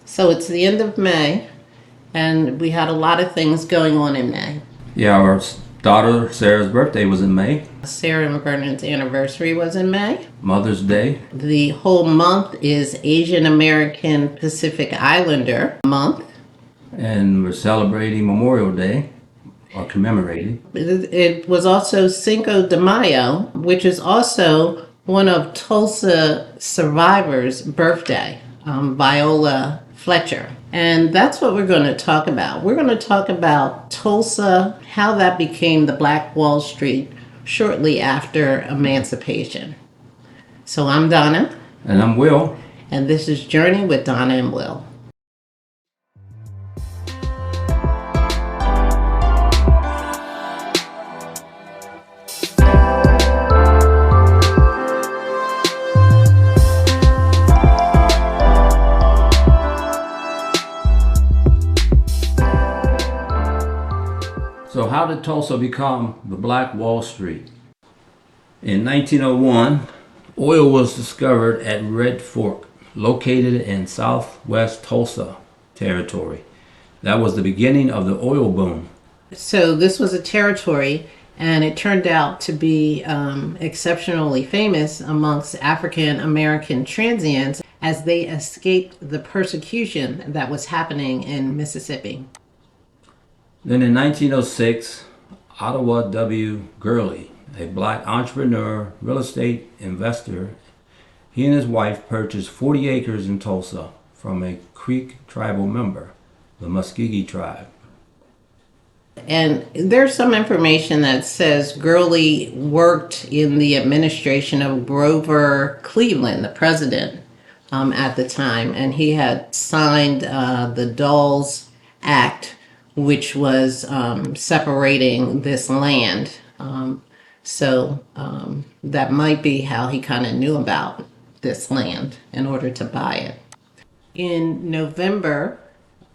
So it's the end of May, and we had a lot of things going on in May. Yeah, our daughter Sarah's birthday was in May. Sarah and Vernon's anniversary was in May. Mother's Day. The whole month is Asian American Pacific Islander month. And we're celebrating Memorial Day, or commemorating. It was also Cinco de Mayo, which is also one of Tulsa survivors' birthday, Viola Fletcher. And that's what we're going to talk about. We're going to talk about Tulsa, how that became the Black Wall Street shortly after emancipation. So I'm Donna. And I'm Will. And this is Journey with Donna and Will. So how did Tulsa become the Black Wall Street? In 1901, oil was discovered at Red Fork, located in southwest Tulsa territory. That was the beginning of the oil boom. So this was a territory, and it turned out to be exceptionally famous amongst African American transients as they escaped the persecution that was happening in Mississippi. Then in 1906, Ottawa W. Gurley, a black entrepreneur, real estate investor, he and his wife purchased 40 acres in Tulsa from a Creek tribal member, the Muskogee tribe. And there's some information that says Gurley worked in the administration of Grover Cleveland, the president at the time, and he had signed the Dawes Act, which was separating this land. So that might be how he kind of knew about this land in order to buy it. In November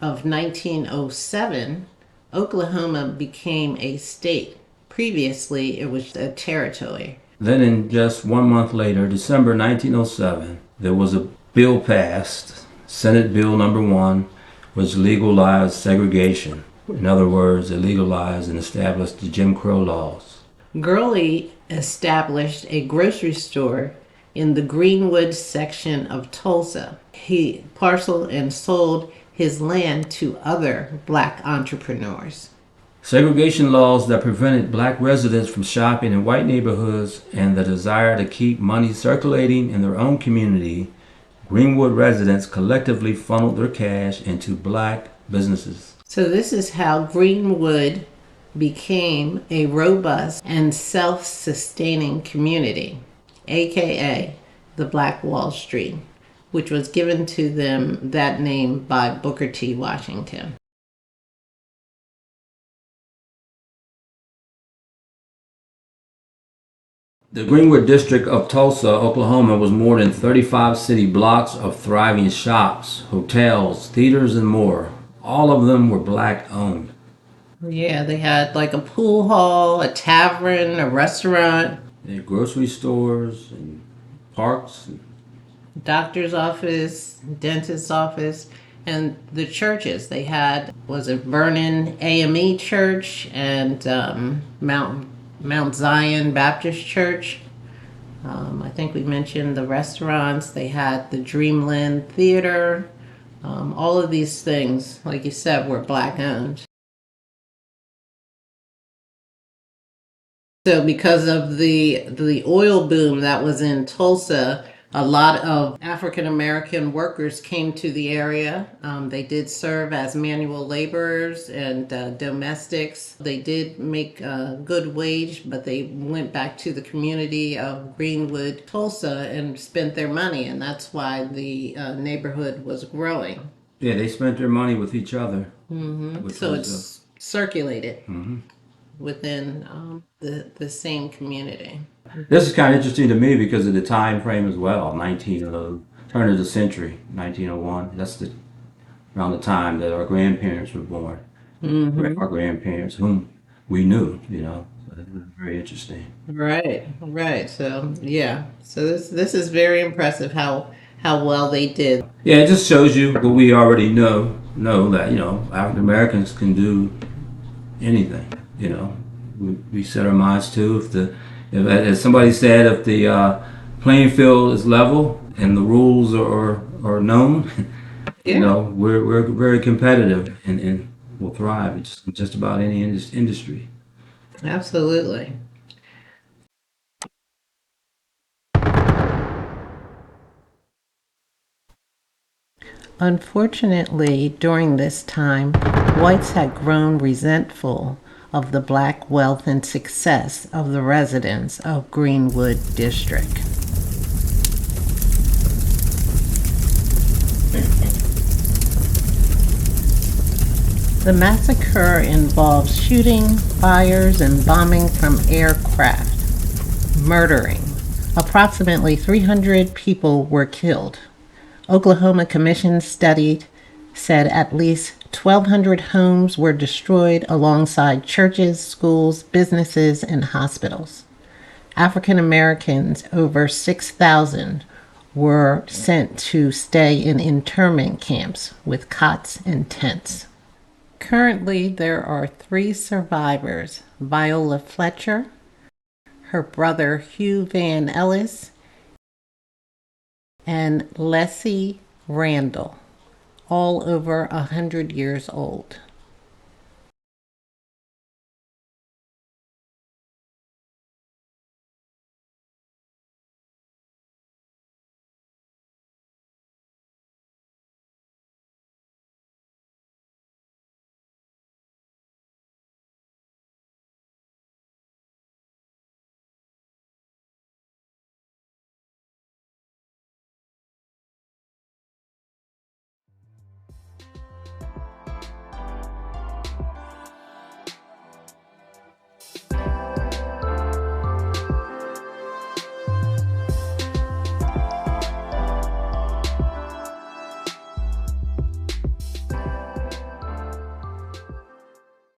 of 1907, Oklahoma became a state. Previously, it was a territory. Then in just 1 month later, December 1907, there was a bill passed, Senate Bill number 1, which legalized segregation. In other words, it legalized and established the Jim Crow laws. Gurley established a grocery store in the Greenwood section of Tulsa. He parceled and sold his land to other black entrepreneurs. Segregation laws that prevented black residents from shopping in white neighborhoods and the desire to keep money circulating in their own community, Greenwood residents collectively funneled their cash into black businesses. So this is how Greenwood became a robust and self-sustaining community, aka the Black Wall Street, which was given to them that name by Booker T. Washington. The Greenwood District of Tulsa, Oklahoma was more than 35 city blocks of thriving shops, hotels, theaters, and more. All of them were black owned. Yeah, they had like a pool hall, a tavern, a restaurant. They had grocery stores and parks. Doctor's office, dentist's office, and the churches. They had, was it Vernon AME Church and Mount Zion Baptist Church. I think we mentioned the restaurants. They had the Dreamland Theater. All of these things, like you said, were black owned. So because of the oil boom that was in Tulsa, a lot of African American workers came to the area. They did serve as manual laborers and domestics. They did make a good wage, but they went back to the community of Greenwood, Tulsa, and spent their money, and that's why the neighborhood was growing. Yeah, they spent their money with each other. So it's circulated within the same community. This is kind of interesting to me because of the time frame as well. Turn of the century, 1901. That's around the time that our grandparents were born. Our grandparents, whom we knew, So it was very interesting. Right. So yeah. So this is very impressive how how well they did. Yeah, it just shows you what we already know that, African Americans can do anything. We set our minds to, if as somebody said, if the playing field is level and the rules are known, Yeah, we're very competitive and will thrive in just about any industry. absolutely. Unfortunately, during this time, whites had grown resentful of the black wealth and success of the residents of Greenwood District. The massacre involves shooting, fires, and bombing from aircraft, murdering. Approximately 300 people were killed. Oklahoma Commission studied said at least 1,200 homes were destroyed alongside churches, schools, businesses, and hospitals. African Americans, over 6,000, were sent to stay in internment camps with cots and tents. Currently, there are 3 survivors: Viola Fletcher, her brother Hugh Van Ellis, and Leslie Randall, all over 100 years old.